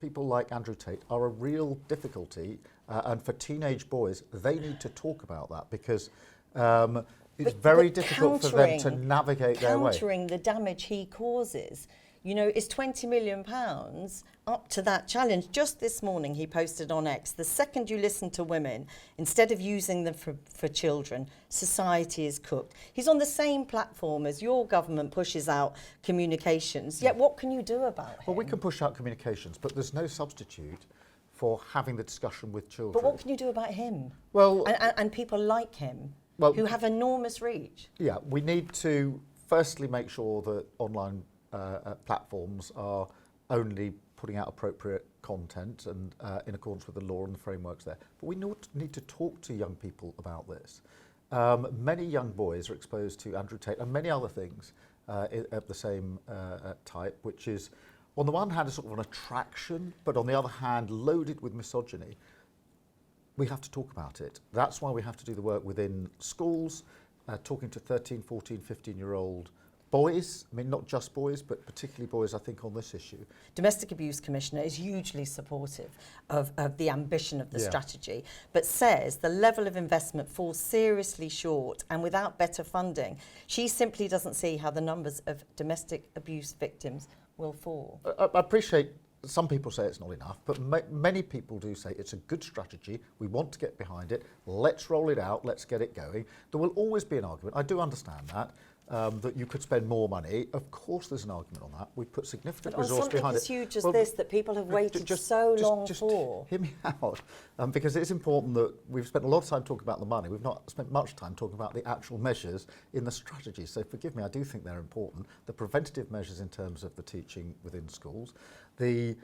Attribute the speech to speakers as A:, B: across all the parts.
A: people like Andrew Tate are a real difficulty, and for teenage boys, they need to talk about that because it's very difficult for them to navigate their way.
B: Countering the damage he causes. You know, is £20 million up to that challenge? Just this morning he posted on X, the second you listen to women, instead of using them for children, society is cooked. He's on the same platform as your government pushes out communications, yet what can you do about him?
A: Well, we can push out communications, but there's no substitute for having the discussion with children.
B: But what can you do about him?
A: Well,
B: and people like him, who have enormous reach?
A: Yeah, we need to firstly make sure that online platforms are only putting out appropriate content and in accordance with the law and the frameworks there. But we need to talk to young people about this. Many young boys are exposed to Andrew Tate and many other things of the same type, which is on the one hand a sort of an attraction, but on the other hand loaded with misogyny. We have to talk about it. That's why we have to do the work within schools, talking to 13, 14, 15-year-old boys, I mean not just boys, but particularly boys, I think, on this issue.
B: Domestic Abuse Commissioner is hugely supportive of the ambition of the strategy, but says the level of investment falls seriously short, and without better funding, she simply doesn't see how the numbers of domestic abuse victims will fall.
A: I appreciate some people say it's not enough, but many people do say it's a good strategy, we want to get behind it, let's roll it out, let's get it going. There will always be an argument, I do understand that, that you could spend more money. Of course there's an argument on that. We've put significant resource behind it.
B: But on something as huge as this that people have waited so long for.
A: Hear me out, because it's important that we've spent a lot of time talking about the money. We've not spent much time talking about the actual measures in the strategy. So forgive me, I do think they're important. The preventative measures in terms of the teaching within schools, the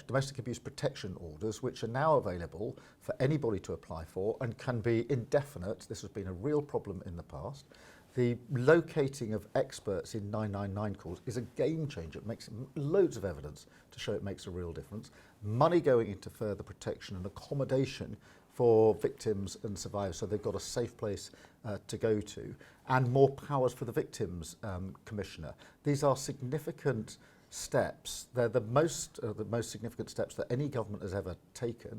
A: domestic abuse protection orders, which are now available for anybody to apply for and can be indefinite. This has been a real problem in the past. The locating of experts in 999 calls is a game changer. It makes loads of evidence to show it makes a real difference. Money going into further protection and accommodation for victims and survivors, so they've got a safe place to go to, and more powers for the Victims Commissioner. These are significant steps. They're the most significant steps that any government has ever taken.